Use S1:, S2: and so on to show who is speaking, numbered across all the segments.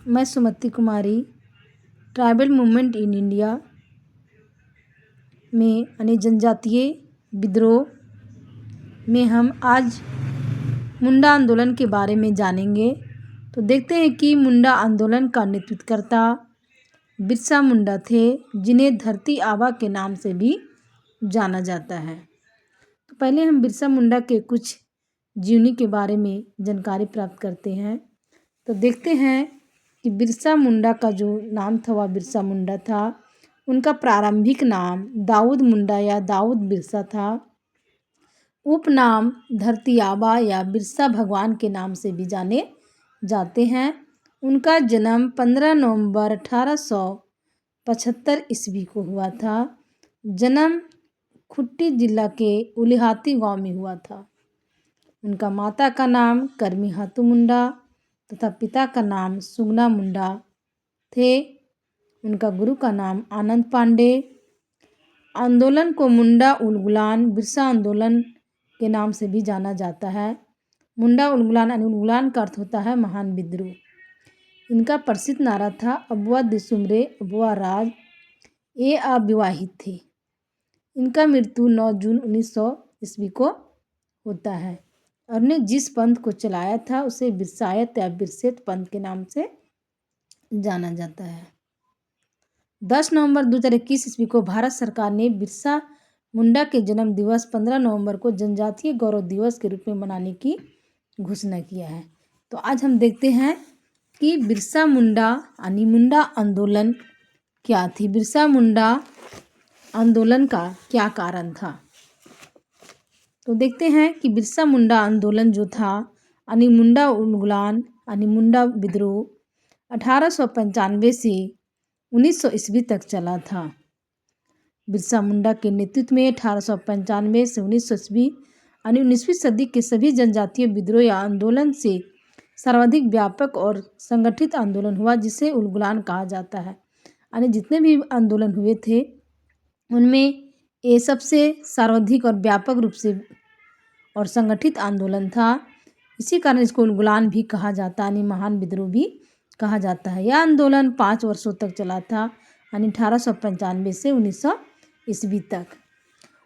S1: मैं सुमति कुमारी tribal movement in India में यानी जनजातीय विद्रोह में हम आज मुंडा आंदोलन के बारे में जानेंगे। तो देखते हैं कि मुंडा आंदोलन का नेतृत्वकर्ता बिरसा मुंडा थे, जिन्हें धरती आबा के नाम से भी जाना जाता है। तो पहले हम बिरसा मुंडा के कुछ जीवनी के बारे में जानकारी प्राप्त करते हैं। तो देखते हैं कि बिरसा मुंडा का जो नाम था वह बिरसा मुंडा था। उनका प्रारंभिक नाम दाऊद मुंडा या दाऊद बिरसा था। उपनाम धरती आबा या बिरसा भगवान के नाम से भी जाने जाते हैं। उनका जन्म 15 नवंबर 1875 ईस्वी को हुआ था। जन्म खुट्टी जिला के उलिहाती गांव में हुआ था। उनका माता का नाम करमी हातू मुंडा तथा पिता का नाम सुगना मुंडा थे। उनका गुरु का नाम आनंद पांडे। आंदोलन को मुंडा उलगुलान बिरसा आंदोलन के नाम से भी जाना जाता है। मुंडा उलगुलान यानी उलगुलान का अर्थ होता है महान विद्रोह। इनका प्रसिद्ध नारा था अबुआ दिसुमरे अबुआ राज। ये अविवाहित थे। इनका मृत्यु 9 जून 1900 ईस्वी को होता है और ने जिस पंथ को चलाया था उसे बिरसायत या बिरसेत पंथ के नाम से जाना जाता है। 10 नवंबर 2021 ईस्वी को भारत सरकार ने बिरसा मुंडा के जन्म दिवस 15 नवंबर को जनजातीय गौरव दिवस के रूप में मनाने की घोषणा किया है। तो आज हम देखते हैं कि बिरसा मुंडा यानी मुंडा आंदोलन क्या थी। बिरसा मुंडा आंदोलन का क्या कारण था। तो देखते हैं कि बिरसा मुंडा आंदोलन जो था यानी मुंडा उलगुलान यानी मुंडा विद्रोह 1895 से 1900 ईस्वी तक चला था। बिरसा मुंडा के नेतृत्व में 1895 से 1900 ईस्वी यानी 19वीं सदी के सभी जनजातीय विद्रोह या आंदोलन से सर्वाधिक व्यापक और संगठित आंदोलन हुआ, जिसे उलगुलान कहा जाता है। यानी जितने भी आंदोलन हुए थे उनमें ये सबसे सर्वाधिक और व्यापक रूप से और संगठित आंदोलन था। इसी कारण इसको उलगुलान भी कहा जाता है, यानी महान विद्रोह भी कहा जाता है। यह आंदोलन 5 वर्षों तक चला था, यानी 1895 से 1900 ईस्वी तक।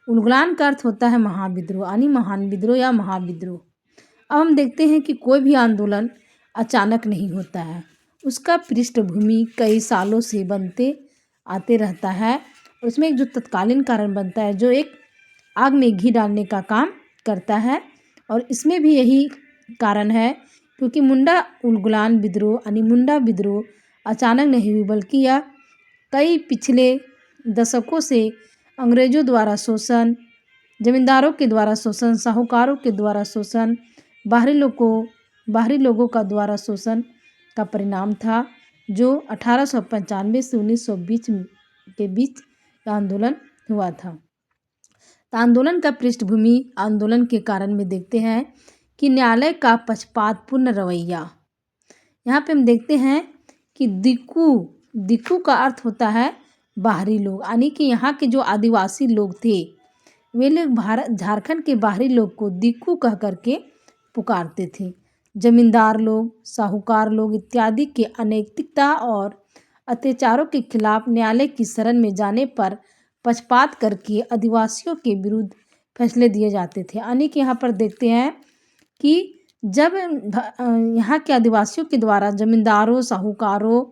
S1: उलगुलान का अर्थ होता है महाविद्रोह, यानी महान विद्रोह या महाविद्रोह। अब हम देखते हैं कि कोई भी आंदोलन अचानक नहीं होता है। उसका पृष्ठभूमि कई सालों से बनते आते रहता है। उसमें एक जो तत्कालीन कारण बनता है, जो एक आग में घी डालने का काम करता है। और इसमें भी यही कारण है, क्योंकि मुंडा उलगुलान विद्रोह यानी मुंडा विद्रोह अचानक नहीं हुई, बल्कि यह कई पिछले दशकों से अंग्रेजों द्वारा शोषण, जमींदारों के द्वारा शोषण, साहूकारों के द्वारा शोषण, बाहरी लोगों का द्वारा शोषण का परिणाम था, जो 1895 से 1920 के बीच आंदोलन हुआ था। तो आंदोलन का पृष्ठभूमि आंदोलन के कारण में देखते हैं कि न्यायालय का पक्षपातपूर्ण रवैया। यहाँ पे हम देखते हैं कि दिक्कू का अर्थ होता है बाहरी लोग, यानी कि यहाँ के जो आदिवासी लोग थे वे लोग झारखंड के बाहरी लोग को दिक्कू कह करके पुकारते थे। जमींदार लोग, साहूकार लोग इत्यादि के अनैतिकता और अत्याचारों के खिलाफ न्यायालय की शरण में जाने पर पक्षपात करके आदिवासियों के विरुद्ध फैसले दिए जाते थे। यानी कि यहाँ पर देखते हैं कि जब यहाँ के आदिवासियों के द्वारा जमींदारों, साहूकारों,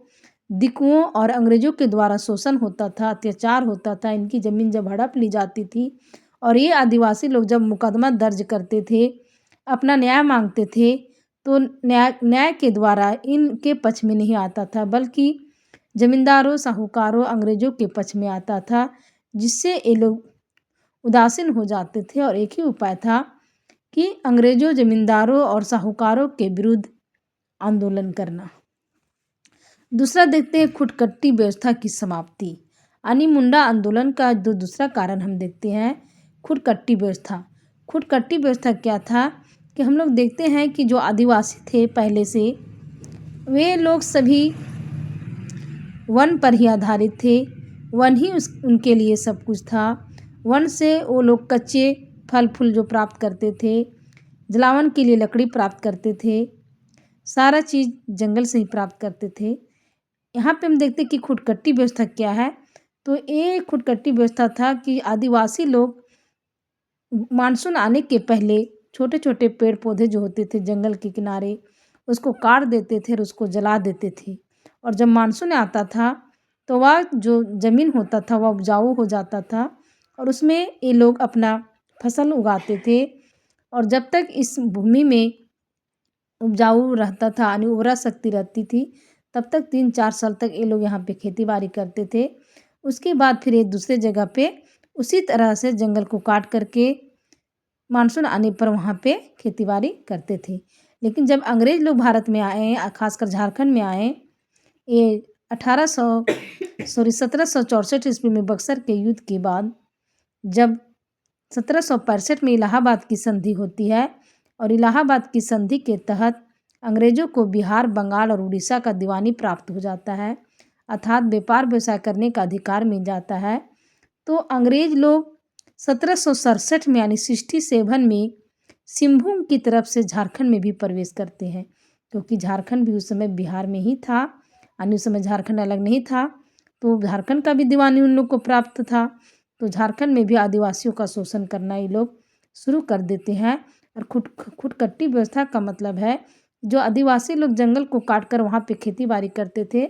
S1: दिक्कुओं और अंग्रेजों के द्वारा शोषण होता था, अत्याचार होता था, इनकी ज़मीन जब हड़प ली जाती थी और ये आदिवासी लोग जब मुकदमा दर्ज करते थे, अपना न्याय मांगते थे, तो न्याय के द्वारा इनके पक्ष में नहीं आता था, बल्कि जमींदारों, साहूकारों, अंग्रेजों के पक्ष में आता था, जिससे ये लोग उदासीन हो जाते थे। और एक ही उपाय था कि अंग्रेजों, जमींदारों और साहूकारों के विरुद्ध आंदोलन करना। दूसरा देखते हैं खुटकट्टी व्यवस्था की समाप्ति, यानी मुंडा आंदोलन का जो दूसरा कारण हम देखते हैं खुटकट्टी व्यवस्था। खुटकट्टी व्यवस्था क्या था कि हम लोग देखते हैं कि जो आदिवासी थे पहले से, वे लोग सभी वन पर ही आधारित थे। वन ही उनके लिए सब कुछ था। वन से वो लोग कच्चे फल फूल जो प्राप्त करते थे, जलावन के लिए लकड़ी प्राप्त करते थे। सारा चीज़ जंगल से ही प्राप्त करते थे। यहाँ पे हम देखते हैं कि खुटकट्टी व्यवस्था क्या है। तो ये खुटकट्टी व्यवस्था था कि आदिवासी लोग मानसून आने के पहले छोटे-छोटे पेड़-पौधे जो होते थे जंगल के किनारे, उसको काट देते थे और उसको जला देते थे। और जब मानसून आता था, तो वह जो ज़मीन होता था वह उपजाऊ हो जाता था और उसमें ये लोग अपना फसल उगाते थे। और जब तक इस भूमि में उपजाऊ रहता था यानी उर्वरा शक्ति रहती थी, तब तक 3-4 साल तक ये लोग यहाँ पे खेती-बाड़ी करते थे। उसके बाद फिर एक दूसरे जगह पे उसी तरह से जंगल को काट करके मानसून आने पर वहाँ पे खेती-बाड़ी करते थे। लेकिन जब अंग्रेज़ लोग भारत में आए, ख़ासकर झारखंड में आए, ये 1764 ईस्वी में बक्सर के युद्ध के बाद जब 1765 में इलाहाबाद की संधि होती है और इलाहाबाद की संधि के तहत अंग्रेज़ों को बिहार, बंगाल और उड़ीसा का दीवानी प्राप्त हो जाता है, अर्थात व्यापार व्यवसाय करने का अधिकार मिल जाता है। तो अंग्रेज़ लोग 1767 में यानी 67 में सिंहभूम की तरफ से झारखंड में भी प्रवेश करते हैं, क्योंकि झारखंड भी उस समय बिहार में ही था, यानी उस समय झारखंड अलग नहीं था, तो झारखंड का भी दीवानी उन लोग को प्राप्त था। तो झारखंड में भी आदिवासियों का शोषण करना ये लोग शुरू कर देते हैं। और खुटकट्टी व्यवस्था का मतलब है जो आदिवासी लोग जंगल को काट कर वहाँ पे खेती-बाड़ी करते थे,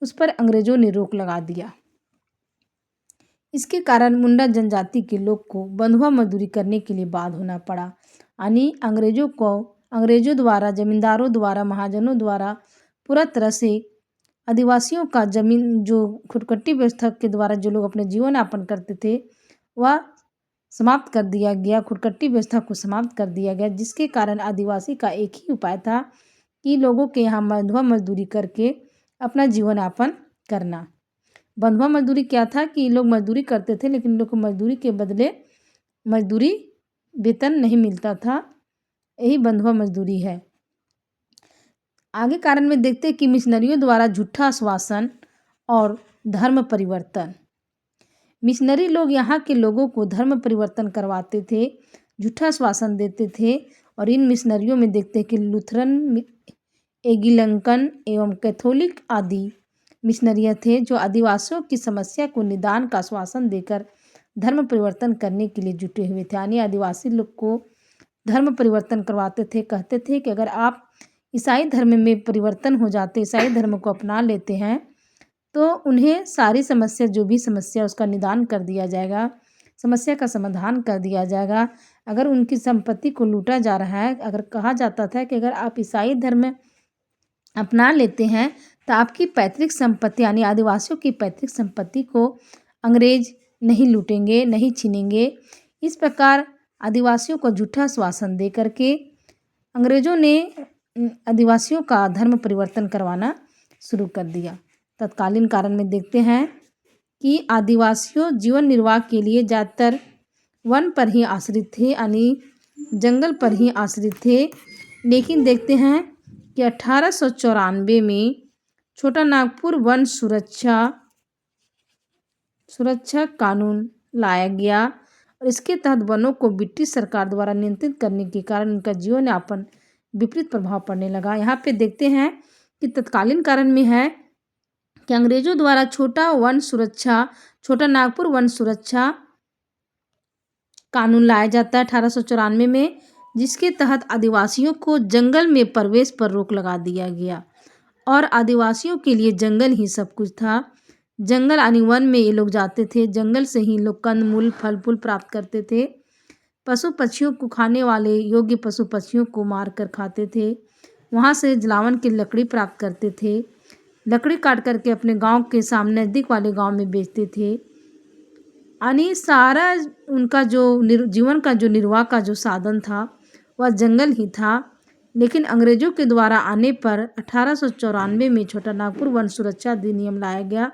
S1: उस पर अंग्रेज़ों ने रोक लगा दिया। इसके कारण मुंडा जनजाति के लोग को बंधुआ मजदूरी करने के लिए बाध्य होना पड़ा। यानी अंग्रेज़ों द्वारा, जमींदारों द्वारा, महाजनों द्वारा पूरा तरह से आदिवासियों का ज़मीन जो खुटकट्टी व्यवस्था के द्वारा जो लोग अपने जीवन यापन करते थे, वह समाप्त कर दिया गया। खुटकट्टी व्यवस्था को समाप्त कर दिया गया, जिसके कारण आदिवासी का एक ही उपाय था कि लोगों के यहाँ बंधुआ मजदूरी करके अपना जीवन यापन करना। बंधुआ मजदूरी क्या था कि लोग मजदूरी करते थे, लेकिन लोग को मजदूरी के बदले मजदूरी वेतन नहीं मिलता था। यही बंधुआ मजदूरी है। आगे कारण में देखते हैं कि मिशनरियों द्वारा झूठा आश्वासन और धर्म परिवर्तन। मिशनरी लोग यहाँ के लोगों को धर्म परिवर्तन करवाते थे, झूठा आश्वासन देते थे। और इन मिशनरियों में देखते हैं कि लूथरन, एंगिलिकन एवं कैथोलिक आदि मिशनरियाँ थे जो आदिवासियों की समस्या को निदान का आश्वासन देकर धर्म परिवर्तन करने के लिए जुटे हुए थे। यानी आदिवासी लोग को धर्म परिवर्तन करवाते थे, कहते थे कि अगर आप ईसाई धर्म में परिवर्तन हो जाते, ईसाई धर्म को अपना लेते हैं, तो उन्हें सारी समस्या, जो भी समस्या उसका निदान कर दिया जाएगा, समस्या का समाधान कर दिया जाएगा। अगर उनकी संपत्ति को लूटा जा रहा है, अगर कहा जाता था कि अगर आप ईसाई धर्म अपना लेते हैं तो आपकी पैतृक संपत्ति यानी आदिवासियों की पैतृक संपत्ति को अंग्रेज नहीं लूटेंगे, नहीं छीनेंगे। इस प्रकार आदिवासियों को झूठा आश्वासन दे करके अंग्रेज़ों ने आदिवासियों का धर्म परिवर्तन करवाना शुरू कर दिया। तत्कालीन कारण में देखते हैं कि आदिवासियों जीवन निर्वाह के लिए ज़्यादातर वन पर ही आश्रित थे, यानी जंगल पर ही आश्रित थे। लेकिन देखते हैं कि 1894 में छोटा नागपुर वन सुरक्षा कानून लाया गया और इसके तहत वनों को ब्रिटिश सरकार द्वारा नियंत्रित करने के कारण उनका जीवन यापन विपरीत प्रभाव पड़ने लगा। यहाँ पे देखते हैं कि तत्कालीन कारण में है कि अंग्रेजों द्वारा छोटा नागपुर वन सुरक्षा कानून लाया जाता है 1894 में, जिसके तहत आदिवासियों को जंगल में प्रवेश पर रोक लगा दिया गया और आदिवासियों के लिए जंगल ही सब कुछ था। जंगल यानी वन में ये लोग जाते थे, जंगल से ही लोग कंद मूल फल फूल प्राप्त करते थे। पशु पक्षियों को खाने वाले योग्य पशु पक्षियों को मार कर खाते थे। वहाँ से जलावन की लकड़ी प्राप्त करते थे, लकड़ी काट करके अपने गांव के सामने नज़दीक वाले गांव में बेचते थे। यानी सारा उनका जो जीवन का जो निर्वाह का जो साधन था वह जंगल ही था। लेकिन अंग्रेज़ों के द्वारा आने पर 1894 में छोटा नागपुर वन सुरक्षा अधिनियम लाया गया,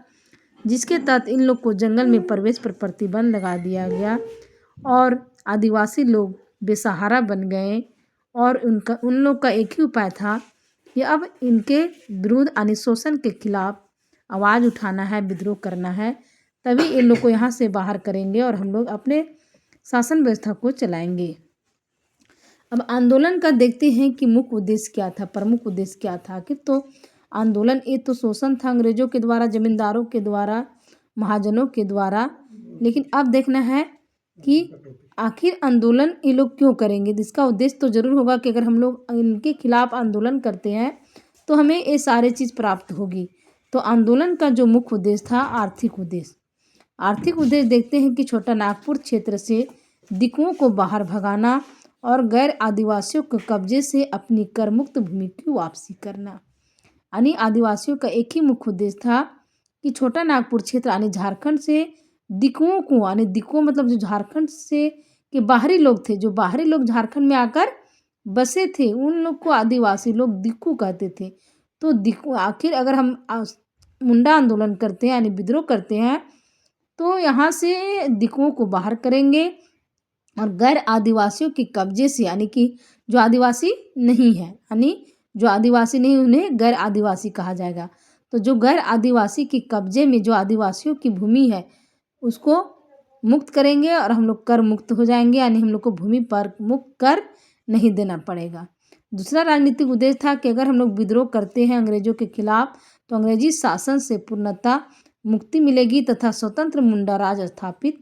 S1: जिसके तहत इन लोग को जंगल में प्रवेश पर प्रतिबंध लगा दिया गया और आदिवासी लोग बेसहारा बन गए। और उन लोग का एक ही उपाय था कि अब इनके विरुद्ध यानी शोषण के खिलाफ आवाज़ उठाना है, विद्रोह करना है, तभी इन लोग को यहाँ से बाहर करेंगे और हम लोग अपने शासन व्यवस्था को चलाएंगे। अब आंदोलन का देखते हैं कि मुख्य उद्देश्य क्या था, प्रमुख उद्देश्य क्या था आखिर। तो आंदोलन एक तो शोषण था अंग्रेजों के द्वारा, जमींदारों के द्वारा, महाजनों के द्वारा। लेकिन अब देखना है कि आखिर आंदोलन ये लोग क्यों करेंगे। इसका उद्देश्य तो जरूर होगा कि अगर हम लोग इनके खिलाफ आंदोलन करते हैं तो हमें ये सारे चीज़ प्राप्त होगी। तो आंदोलन का जो मुख्य उद्देश्य था आर्थिक उद्देश्य। आर्थिक उद्देश्य देखते हैं कि छोटा नागपुर क्षेत्र से दिकुओं को बाहर भगाना और गैर आदिवासियों के कब्जे से अपनी कर मुक्त भूमि की वापसी करना। यानी आदिवासियों का एक ही मुख्य उद्देश्य था कि छोटा नागपुर क्षेत्र यानी झारखंड से दिकुओं को, यानी दिकुओं मतलब जो झारखंड से के बाहरी लोग थे, जो बाहरी लोग झारखंड में आकर बसे थे, उन लोग को आदिवासी लोग दिक्कू कहते थे। तो दिक्कू आखिर अगर हम मुंडा आंदोलन करते हैं यानी विद्रोह करते हैं तो यहाँ से दिक्कुओं को बाहर करेंगे और गैर आदिवासियों के कब्जे से, यानी कि जो आदिवासी नहीं है, यानी जो आदिवासी नहीं उन्हें गैर आदिवासी कहा जाएगा। तो जो गैर आदिवासी के कब्जे में जो आदिवासियों की भूमि है उसको मुक्त करेंगे और हम लोग कर मुक्त हो जाएंगे, यानी हम लोग को भूमि पर मुक्त कर नहीं देना पड़ेगा। दूसरा राजनीतिक उद्देश्य था कि अगर हम लोग विद्रोह करते हैं अंग्रेजों के खिलाफ तो अंग्रेजी शासन से पूर्णतः मुक्ति मिलेगी तथा स्वतंत्र मुंडा राज स्थापित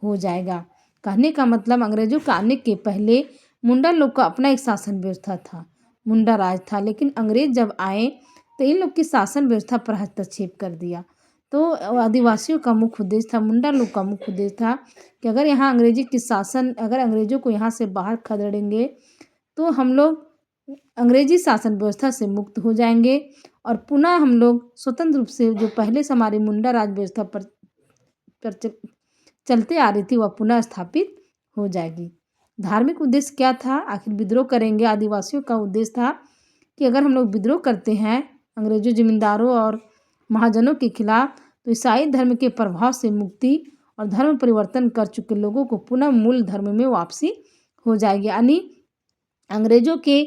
S1: हो जाएगा। कहने का मतलब अंग्रेजों के आने के पहले मुंडा लोग का अपना एक शासन व्यवस्था था, मुंडा राज था। लेकिन अंग्रेज जब आए तो इन लोग की शासन व्यवस्था पर हस्तक्षेप कर दिया। तो आदिवासियों का मुख्य उद्देश्य था, मुंडा लोग का मुख्य उद्देश्य था कि अगर यहाँ अंग्रेजी की शासन, अगर अंग्रेजों को यहाँ से बाहर खदेड़ेंगे तो हम लोग अंग्रेजी शासन व्यवस्था से मुक्त हो जाएंगे और पुनः हम लोग स्वतंत्र रूप से जो पहले से हमारी मुंडा राज व्यवस्था पर चलते आ रही थी वह पुनः स्थापित हो जाएगी। धार्मिक उद्देश्य क्या था, आखिर विद्रोह करेंगे। आदिवासियों का उद्देश्य था कि अगर हम लोग विद्रोह करते हैं अंग्रेजों, जमींदारों और महाजनों के खिलाफ तो ईसाई धर्म के प्रभाव से मुक्ति और धर्म परिवर्तन कर चुके लोगों को पुनः मूल धर्म में वापसी हो जाएगी। यानी अंग्रेजों के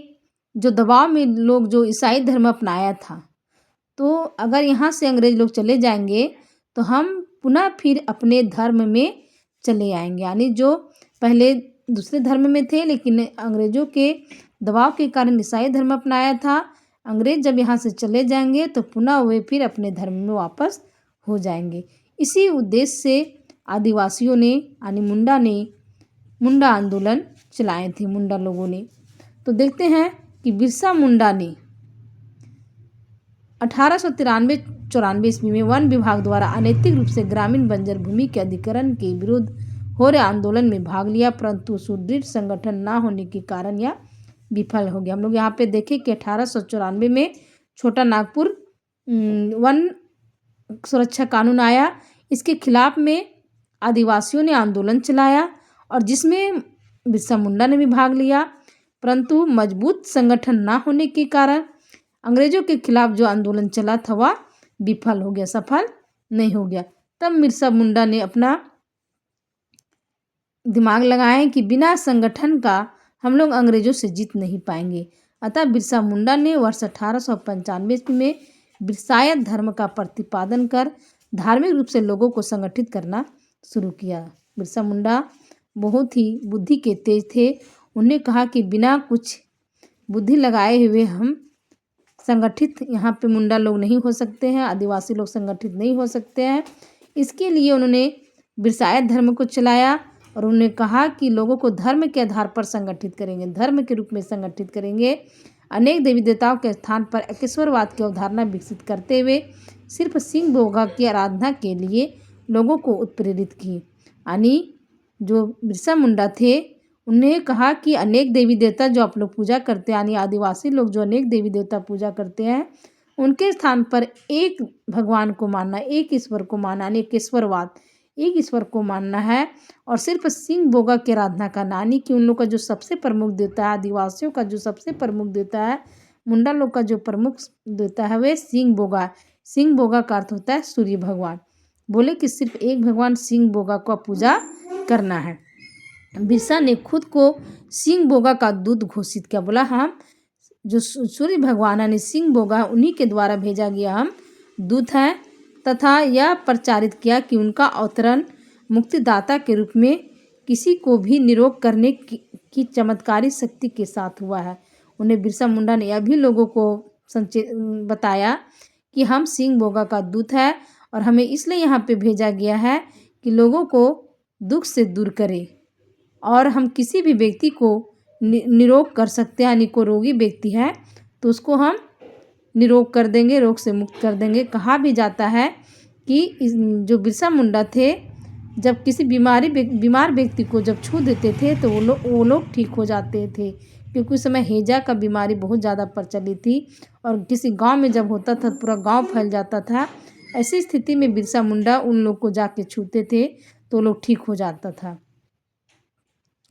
S1: जो दबाव में लोग जो ईसाई धर्म अपनाया था, तो अगर यहाँ से अंग्रेज लोग चले जाएंगे तो हम पुनः फिर अपने धर्म में चले आएंगे। यानी जो पहले दूसरे धर्म में थे लेकिन अंग्रेजों के दबाव के कारण ईसाई धर्म अपनाया था, अंग्रेज जब यहाँ से चले जाएंगे तो पुनः वे फिर अपने धर्म में वापस हो जाएंगे। इसी उद्देश्य से आदिवासियों ने यानी मुंडा आंदोलन चलाए थे मुंडा लोगों ने। तो देखते हैं कि बिरसा मुंडा ने 1893-94 ईस्वी में वन विभाग द्वारा अनैतिक रूप से ग्रामीण बंजर भूमि के अधिग्रहण के विरुद्ध हो रहे आंदोलन में भाग लिया, परंतु सुदृढ़ संगठन न होने के कारण यह विफल हो गया। हम लोग यहाँ पे देखें कि 1894 में छोटा नागपुर वन सुरक्षा कानून आया। इसके खिलाफ में आदिवासियों ने आंदोलन चलाया और जिसमें बिरसा मुंडा ने भी भाग लिया, परंतु मजबूत संगठन न होने के कारण अंग्रेजों के खिलाफ जो आंदोलन चला था वह विफल हो गया, सफल नहीं हो गया। तब बिरसा मुंडा ने अपना दिमाग लगाया कि बिना संगठन का हम लोग अंग्रेजों से जीत नहीं पाएंगे। अतः बिरसा मुंडा ने वर्ष 1895 ईस्वी में बिरसायत धर्म का प्रतिपादन कर धार्मिक रूप से लोगों को संगठित करना शुरू किया। बिरसा मुंडा बहुत ही बुद्धि के तेज थे। उन्हें कहा कि बिना कुछ बुद्धि लगाए हुए हम संगठित यहाँ पे मुंडा लोग नहीं हो सकते हैं, आदिवासी लोग संगठित नहीं हो सकते हैं। इसके लिए उन्होंने बिरसायत धर्म को चलाया और उन्होंने कहा कि लोगों को धर्म के आधार पर संगठित करेंगे, धर्म के रूप में संगठित करेंगे। अनेक देवी देवताओं के स्थान पर एकेश्वरवाद की अवधारणा विकसित करते हुए सिर्फ सिंह बोगा की आराधना के लिए लोगों को उत्प्रेरित की। यानी जो बिरसा मुंडा थे उन्हें कहा कि अनेक देवी देवता जो आप लोग पूजा करते हैं, यानी आदिवासी लोग जो अनेक देवी देवता पूजा करते हैं, उनके स्थान पर एक भगवान को मानना, एक ईश्वर को मानना, यानी एकेश्वरवाद, एक ईश्वर को मानना है और सिर्फ सिंह बोगा की आराधना करना। यानी कि उन लोग का जो सबसे प्रमुख देवता है, आदिवासियों का जो सबसे प्रमुख देवता है, मुंडा लोग का जो प्रमुख देवता है वे सिंह बोगा। सिंह बोगा का अर्थ होता है सूर्य भगवान। बोले कि सिर्फ एक भगवान सिंह बोगा का पूजा करना है। बिरसा ने खुद को सिंह बोगा का दूत घोषित किया। बोला हम जो सूर्य भगवान यानी सिंह बोगा उन्हीं के द्वारा भेजा गया हम दूत हैं, तथा यह प्रचारित किया कि उनका अवतरण मुक्तिदाता के रूप में किसी को भी निरोग करने की चमत्कारी शक्ति के साथ हुआ है। उन्हें बिरसा मुंडा ने यह भी लोगों को बताया कि हम सिंह बोगा का दूत है और हमें इसलिए यहाँ पे भेजा गया है कि लोगों को दुख से दूर करे और हम किसी भी व्यक्ति को निरोग कर सकते हैं, यानी कोई रोगी व्यक्ति है तो उसको हम निरोग कर देंगे, रोग से मुक्त कर देंगे। कहा भी जाता है कि जो बिरसा मुंडा थे, जब किसी बीमार व्यक्ति को जब छू देते थे तो वो लोग ठीक हो जाते थे, क्योंकि उस समय हैजा का बीमारी बहुत ज़्यादा प्रचलित थी और किसी गांव में जब होता था पूरा गांव फैल जाता था। ऐसी स्थिति में बिरसा मुंडा उन लोग को जाके छूते थे तो वो लोग ठीक हो जाता था।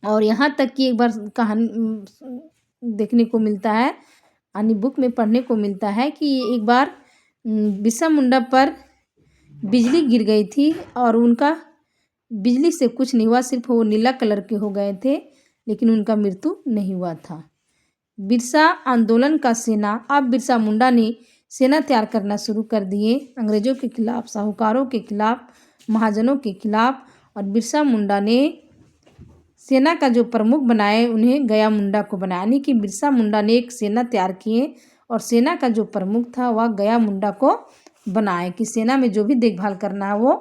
S1: और यहाँ तक कि एक बार कहानी देखने को मिलता है, यानी बुक में पढ़ने को मिलता है कि एक बार बिरसा मुंडा पर बिजली गिर गई थी और उनका बिजली से कुछ नहीं हुआ, सिर्फ वो नीला कलर के हो गए थे, लेकिन उनका मृत्यु नहीं हुआ था। बिरसा आंदोलन का सेना, अब बिरसा मुंडा ने सेना तैयार करना शुरू कर दिए अंग्रेजों के खिलाफ, साहूकारों के खिलाफ, महाजनों के खिलाफ। और बिरसा मुंडा ने सेना का जो प्रमुख बनाए उन्हें गया मुंडा को बनाया, यानी कि बिरसा मुंडा ने एक सेना तैयार किए और सेना का जो प्रमुख था वह गया मुंडा को बनाए कि सेना में जो भी देखभाल करना है वो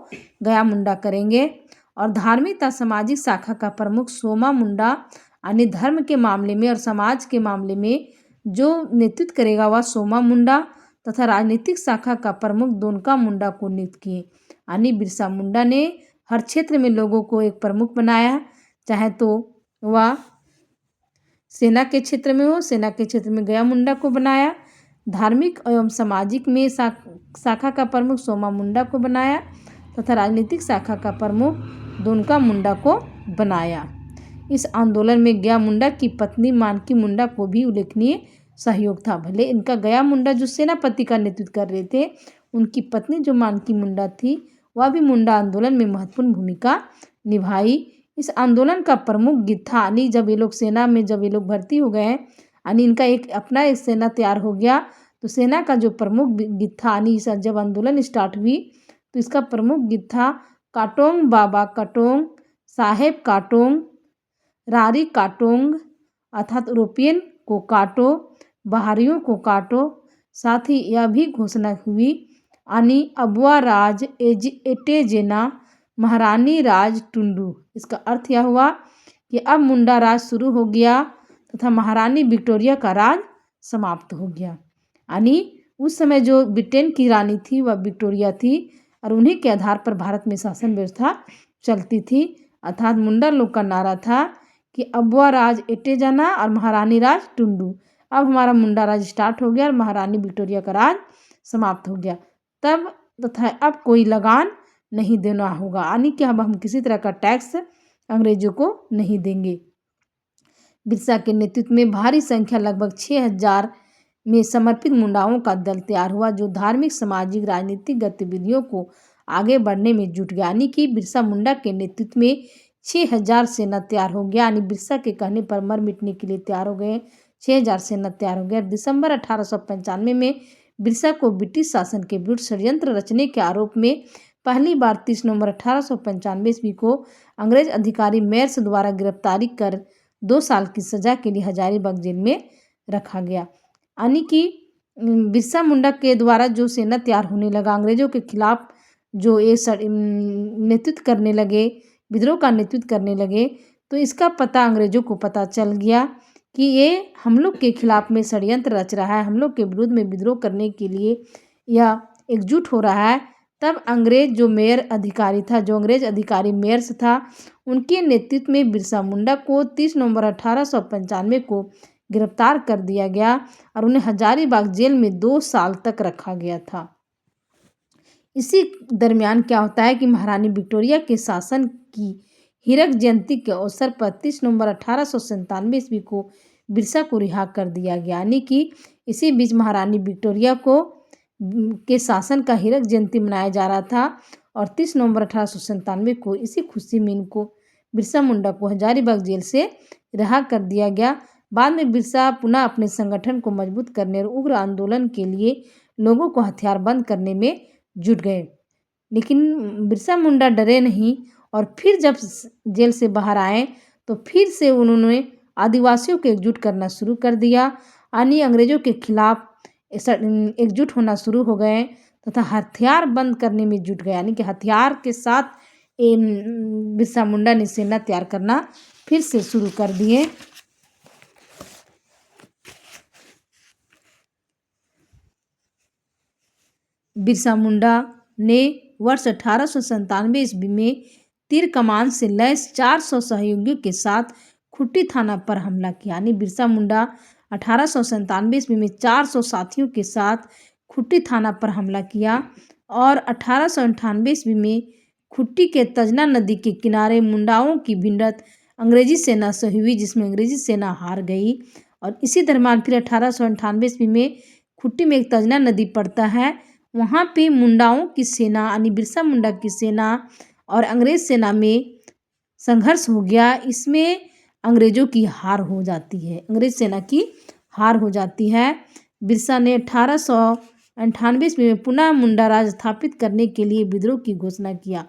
S1: गया मुंडा करेंगे। और धार्मिक तथा सामाजिक शाखा का प्रमुख सोमा मुंडा, यानी धर्म के मामले में और समाज के मामले में जो नेतृत्व करेगा वह सोमा मुंडा, तथा राजनीतिक शाखा का प्रमुख दोनका मुंडा को नियुक्त किए। यानी बिरसा मुंडा ने हर क्षेत्र में लोगों को एक प्रमुख बनाया, चाहे तो वह सेना के क्षेत्र में हो, सेना के क्षेत्र में गया मुंडा को बनाया, धार्मिक एवं सामाजिक में शाखा का प्रमुख सोमा मुंडा को बनाया तथा राजनीतिक शाखा का प्रमुख दोनका मुंडा को बनाया। इस आंदोलन में गया मुंडा की पत्नी मानकी मुंडा को भी उल्लेखनीय सहयोग था। भले इनका गया मुंडा जो सेनापति का नेतृत्व कर रहे थे, उनकी पत्नी जो मानकी मुंडा थी वह भी मुंडा आंदोलन में महत्वपूर्ण भूमिका निभाई। इस आंदोलन का प्रमुख गिद्धा, यानी जब ये लोग सेना में जब ये लोग भर्ती हो गए, यानी इनका एक अपना एक सेना तैयार हो गया, तो सेना का जो प्रमुख गिद्धा, यानी जब आंदोलन स्टार्ट हुई तो इसका प्रमुख गिद्धा काटोंग बाबा काटोंग, साहेब काटोंग, रारी काटोंग अर्थात यूरोपियन को काटो, बाहरियों को काटो। साथ ही यह भी घोषणा हुई यानी अबुआ राज एटेजेना महारानी राज टुंडू। इसका अर्थ यह हुआ कि अब मुंडा राज शुरू हो गया तथा महारानी विक्टोरिया का राज समाप्त हो गया। यानी उस समय जो ब्रिटेन की रानी थी वह विक्टोरिया थी और उन्हीं के आधार पर भारत में शासन व्यवस्था चलती थी। अर्थात मुंडा लोग का नारा था कि अबुआ राज एटेजाना और महारानी राज टुंडू, अब हमारा मुंडा राज स्टार्ट हो गया और महारानी विक्टोरिया का राज समाप्त हो गया। तब तथा अब कोई लगान नहीं देना होगा, यानी कि अब हम किसी तरह का टैक्स अंग्रेजों को नहीं देंगे। बिरसा के नेतृत्व में भारी संख्या लगभग 6000 में समर्पित मुंडाओं का दल तैयार हुआ, जो धार्मिक, सामाजिक, राजनीतिक गतिविधियों को आगे बढ़ने में जुट गया। यानी कि बिरसा मुंडा के नेतृत्व में 6000 सेना तैयार हो गया, यानी बिरसा के कहने पर मर मिटने के लिए तैयार हो गए। 6000 सेना तैयार हो गया। दिसंबर 1895 में बिरसा को ब्रिटिश शासन के विरुद्ध षड्यंत्र रचने के आरोप में पहली बार 30 नवंबर 1895 ईस्वी को अंग्रेज अधिकारी मेयर्स द्वारा गिरफ्तारी कर 2 साल की सजा के लिए हजारीबाग जेल में रखा गया। यानी कि बिरसा मुंडा के द्वारा जो सेना तैयार होने लगा, अंग्रेजों के खिलाफ जो ये नेतृत्व करने लगे, विद्रोह का नेतृत्व करने लगे, तो इसका पता अंग्रेजों को पता चल गया कि ये हम लोग के खिलाफ में षड्यंत्र रच रहा है, हम लोग के विरुद्ध में विद्रोह करने के लिए यह एकजुट हो रहा है। तब अंग्रेज जो मेयर अधिकारी था, जो अंग्रेज अधिकारी मेयर्स था, उनके नेतृत्व में बिरसा मुंडा को 30 नवंबर 1895 को गिरफ्तार कर दिया गया और उन्हें हजारीबाग जेल में 2 साल तक रखा गया था। इसी दरमियान क्या होता है कि महारानी विक्टोरिया के शासन की हीरक जयंती के अवसर पर 30 नवंबर 1897 ईस्वी को बिरसा को रिहा कर दिया गया। यानी कि इसी बीच महारानी विक्टोरिया को के शासन का हीरक जयंती मनाया जा रहा था और 30 नवंबर 1897 को इसी खुशी में इनको बिरसा मुंडा को हजारीबाग जेल से रिहा कर दिया गया। बाद में बिरसा पुनः अपने संगठन को मजबूत करने और उग्र आंदोलन के लिए लोगों को हथियारबंद करने में जुट गए, लेकिन बिरसा मुंडा डरे नहीं और फिर जब जेल से बाहर आए तो फिर से उन्होंने आदिवासियों को एकजुट करना शुरू कर दिया, यानी अंग्रेजों के खिलाफ एकजुट होना शुरू हो गए तथा हथियार बंद करने में जुट गए, यानी कि हथियार के साथ बिरसा मुंडा ने सेना तैयार करना फिर से शुरू कर दिए। बिरसा मुंडा ने वर्ष 1897 ईस्वी में तीर कमान से लैस 400 सहयोगियों के साथ खुट्टी थाना पर हमला किया, यानी बिरसा मुंडा 1897 ईस्वी में 400 साथियों के साथ खुट्टी थाना पर हमला किया और 1898 ईस्वी में खुट्टी के तजना नदी के किनारे मुंडाओं की भिड़ंत अंग्रेजी सेना से हुई, जिसमें अंग्रेजी सेना हार गई। और इसी दरम्यान फिर 1898 ईस्वी में खुट्टी में एक तजना नदी पड़ता है, वहाँ पे मुंडाओं की सेना यानी बिरसा मुंडा की सेना और अंग्रेज सेना में संघर्ष हो गया। इसमें अंग्रेजों की हार हो जाती है, अंग्रेज सेना की हार हो जाती है। बिरसा ने 1898 ईस्वी में पुनः मुंडा राज स्थापित करने के लिए विद्रोह की घोषणा किया।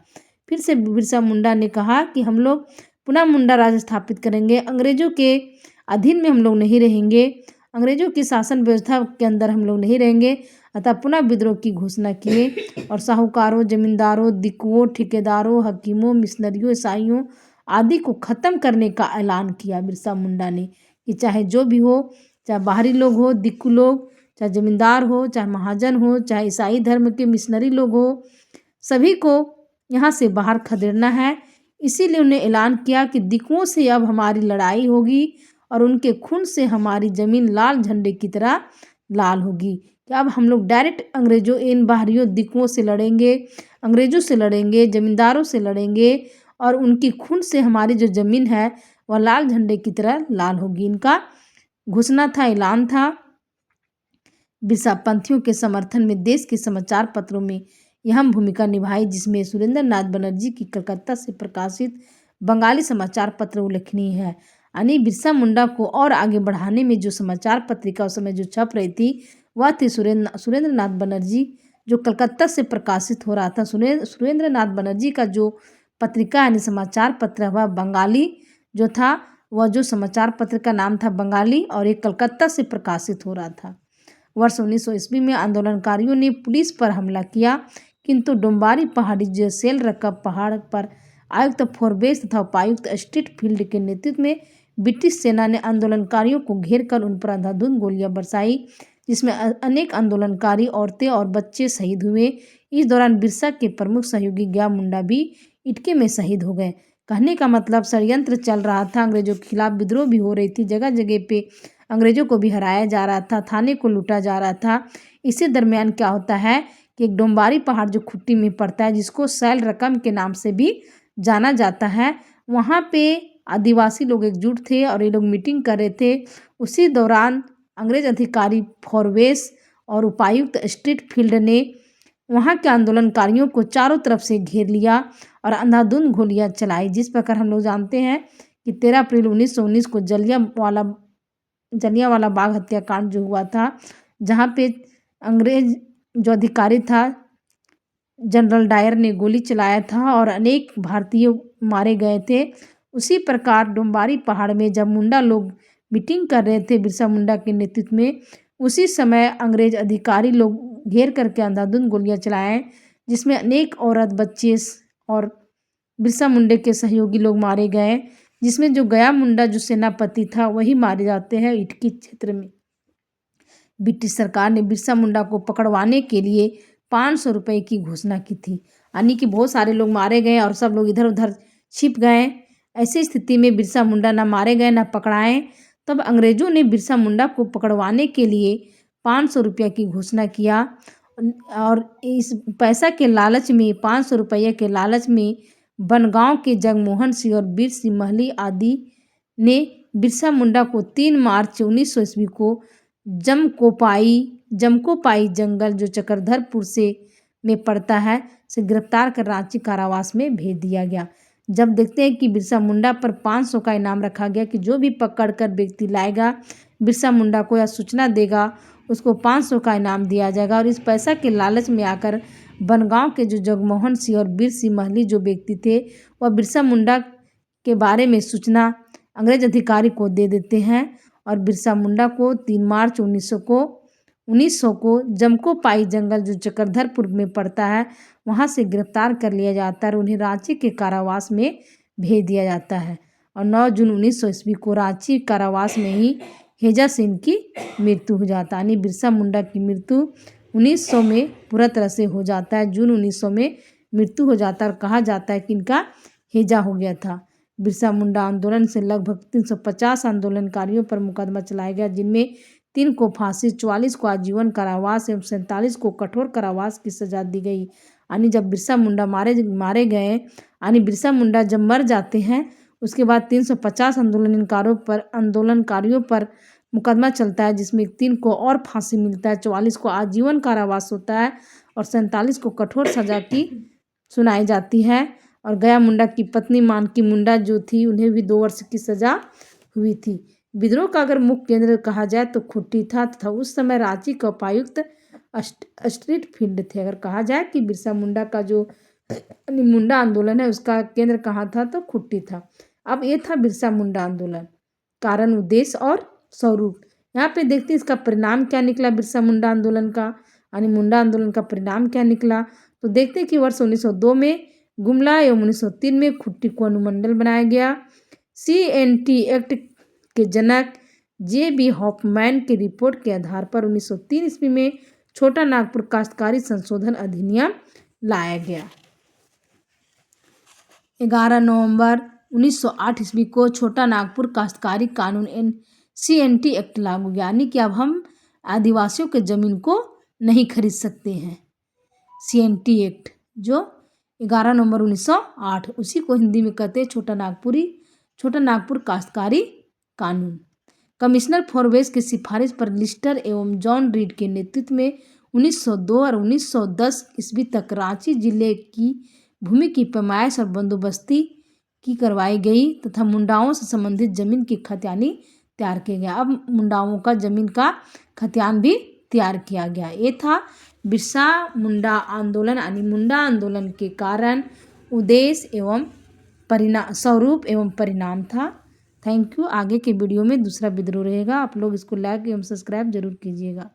S1: फिर से बिरसा मुंडा ने कहा कि हम लोग पुनः मुंडा राज स्थापित करेंगे, अंग्रेजों के अधीन में हम लोग नहीं रहेंगे, अंग्रेजों की शासन व्यवस्था के अंदर हम लोग नहीं रहेंगे। अतः पुनः विद्रोह की घोषणा किए और साहूकारों, जमींदारों, दिकुओं, ठेकेदारों, हकीमों, मिशनरियों, ईसाइयों आदि को खत्म करने का ऐलान किया बिरसा मुंडा ने कि चाहे जो भी हो, चाहे बाहरी लोग हो, दिक्कू लोग, चाहे जमींदार हो, चाहे महाजन हो, चाहे ईसाई धर्म के मिशनरी लोग हो, सभी को यहाँ से बाहर खदेड़ना है। इसीलिए उन्हें ऐलान किया कि दिकुओं से अब हमारी लड़ाई होगी और उनके खून से हमारी ज़मीन लाल झंडे की तरह लाल होगी, कि अब हम लोग डायरेक्ट अंग्रेजों इन बाहरियों दिकुओं से लड़ेंगे, अंग्रेजों से लड़ेंगे, जमींदारों से लड़ेंगे और उनकी खून से हमारी जो ज़मीन है वह लाल झंडे की तरह लाल होगी। इनका घोषणा था, ऐलान था। बिरसा पंथियों के समर्थन में देश के समाचार पत्रों में अहम भूमिका निभाई, जिसमें सुरेंद्र नाथ बनर्जी की कलकत्ता से प्रकाशित बंगाली समाचार पत्र उल्लेखनीय है। यानी बिरसा मुंडा को और आगे बढ़ाने में जो समाचार पत्रिका उस समय जो छप रही थी वह थी सुरेंद्र नाथ बनर्जी, जो कलकत्ता से प्रकाशित हो रहा था। सुरेंद्र नाथ बनर्जी का जो पत्रिका यानी समाचार पत्र वह बंगाली जो था, वह जो समाचार पत्र का नाम था बंगाली और एक कलकत्ता से प्रकाशित हो रहा था। वर्ष 1900 ईस्वी में आंदोलनकारियों ने पुलिस पर हमला किया, किंतु डोम्बारी पहाड़ी जो सेल रकब पहाड़ पर आयुक्त फोरबेस तथा उपायुक्त स्ट्रीट फील्ड के नेतृत्व में ब्रिटिश सेना ने आंदोलनकारियों को घेर कर उन पर अंधाधुंध गोलियां बरसाई, जिसमें अनेक आंदोलनकारी औरतें और बच्चे शहीद हुए। इस दौरान बिरसा के प्रमुख सहयोगी गया मुंडा भी इटके में शहीद हो गए। कहने का मतलब षड्यंत्र चल रहा था, अंग्रेजों के खिलाफ विद्रोह भी हो रही थी, जगह जगह पे अंग्रेजों को भी हराया जा रहा था, थाने को लूटा जा रहा था। इसी दरमियान क्या होता है कि एक डोम्बारी पहाड़ जो खुट्टी में पड़ता है, जिसको सैल रकम के नाम से भी जाना जाता है, वहाँ पे आदिवासी लोग एकजुट थे और ये लोग मीटिंग कर रहे थे। उसी दौरान अंग्रेज अधिकारी फोरबेस और उपायुक्त स्ट्रीट फील्ड ने वहाँ के आंदोलनकारियों को चारों तरफ से घेर लिया और अंधाधुंध गोलियां चलाई। जिस प्रकार हम लोग जानते हैं कि 13 अप्रैल 1919 को जलियांवाला बाग हत्याकांड जो हुआ था, जहाँ पे अंग्रेज जो अधिकारी था जनरल डायर ने गोली चलाया था और अनेक भारतीय मारे गए थे। उसी प्रकार डोम्बारी पहाड़ में जब मुंडा लोग मीटिंग कर रहे थे बिरसा मुंडा के नेतृत्व में, उसी समय अंग्रेज अधिकारी लोग घेर करके अंधाधुंध गोलियां चलाएं, जिसमें अनेक औरत, बच्चे और बिरसा मुंडे के सहयोगी लोग मारे गए, जिसमें जो गया मुंडा जो सेनापति था वही मारे जाते हैं इटकी क्षेत्र में। ब्रिटिश सरकार ने बिरसा मुंडा को पकड़वाने के लिए 500 रुपये की घोषणा की थी, यानी कि बहुत सारे लोग मारे गए और सब लोग इधर उधर छिप गए। ऐसी स्थिति में बिरसा मुंडा ना मारे गए ना पकड़ाए, तब अंग्रेजों ने बिरसा मुंडा को पकड़वाने के लिए 500 रुपये की घोषणा किया और इस पैसा के लालच में 500 रुपये के लालच में बनगांव के जगमोहन सिंह और बीर सिंह महली आदि ने बिरसा मुंडा को 3 मार्च 1900 ईस्वी को जमकोपाई जंगल जो चक्रधरपुर से में पड़ता है से गिरफ्तार कर रांची कारावास में भेज दिया गया। जब देखते हैं कि बिरसा मुंडा पर 500 का इनाम रखा गया कि जो भी पकड़ कर व्यक्ति लाएगा बिरसा मुंडा को या सूचना देगा उसको 500 का इनाम दिया जाएगा। और इस पैसा के लालच में आकर बनगांव के जो जगमोहन सिंह और बीर सिंह महली जो व्यक्ति थे वह बिरसा मुंडा के बारे में सूचना अंग्रेज अधिकारी को दे देते हैं और बिरसा मुंडा को 3 मार्च 1900 को जमकोपाई जंगल जो चक्रधरपुर में पड़ता है वहाँ से गिरफ्तार कर लिया जाता है और उन्हें रांची के कारावास में भेज दिया जाता है। और 9 जून 1900 ईस्वी को रांची कारावास में ही हेजा सेन की मृत्यु हो जाता है। यानी बिरसा मुंडा की मृत्यु 1900 में पूरा तरह से हो जाता है। जून 1900 में मृत्यु हो जाता है और कहा जाता है कि इनका हेजा हो गया था। बिरसा मुंडा आंदोलन से लगभग 350 आंदोलनकारियों पर मुकदमा चलाया गया, जिनमें 3 को फांसी, 44 को आजीवन कारावास एवं 47 को कठोर कारावास की सजा दी गई। यानी जब बिरसा मुंडा मारे गए, यानी बिरसा मुंडा जब मर जाते हैं उसके बाद 350 आंदोलनकारियों पर मुकदमा चलता है, जिसमें 3 को और फांसी मिलता है, 44 को आजीवन कारावास होता है और 47 को कठोर सजा की सुनाई जाती है। और गया मुंडा की पत्नी मानकी मुंडा जो थी उन्हें भी 2 वर्ष की सजा हुई थी। विद्रोह का अगर मुख्य केंद्र कहा जाए तो खुट्टी था तथा उस समय रांची का उपायुक्त स्ट्रीट फील्ड थे। अगर कहा जाए कि बिरसा मुंडा का जो मुंडा आंदोलन है उसका केंद्र कहाँ था तो खुट्टी था। अब ये था बिरसा मुंडा आंदोलन, कारण, उद्देश्य और स्वरूप। यहाँ पे देखते हैं इसका परिणाम क्या निकला बिरसा मुंडा आंदोलन का, यानी मुंडा आंदोलन का परिणाम क्या निकला। तो देखते हैं कि वर्ष 1902 में गुमला एवं 1903 में खुट्टी को अनुमंडल बनाया गया। CNT एक्ट के जनक JB हॉफमैन की रिपोर्ट के आधार पर 1903 ईस्वी में छोटा नागपुर काश्तकारी संशोधन अधिनियम लाया गया। 11 नवंबर 1908 ईस्वी को छोटा नागपुर काश्तकारी कानून CNT एक्ट लागू गया, यानी कि अब हम आदिवासियों के ज़मीन को नहीं खरीद सकते हैं। CNT एक्ट जो 11 नवंबर 1908, उसी को हिंदी में कहते हैं छोटा नागपुर काश्तकारी कानून। कमिश्नर फॉर वेस्ट की सिफारिश पर लिस्टर एवं जॉन रीड के नेतृत्व में 1902 और 1910 ईस्वी तक रांची जिले की भूमि की पैमाइश और बंदोबस्ती की करवाई गई तथा मुंडाओं से संबंधित जमीन की खतियानी तैयार किया गया। अब मुंडाओं का जमीन का खतियान भी तैयार किया गया। ये था बिरसा मुंडा आंदोलन, यानी मुंडा आंदोलन के कारण, उद्देश्य एवं परिणाम, स्वरूप एवं परिणाम था। Thank you. आगे के वीडियो में दूसरा विद्रोह रहेगा, आप लोग इसको लाइक एवं सब्सक्राइब जरूर कीजिएगा।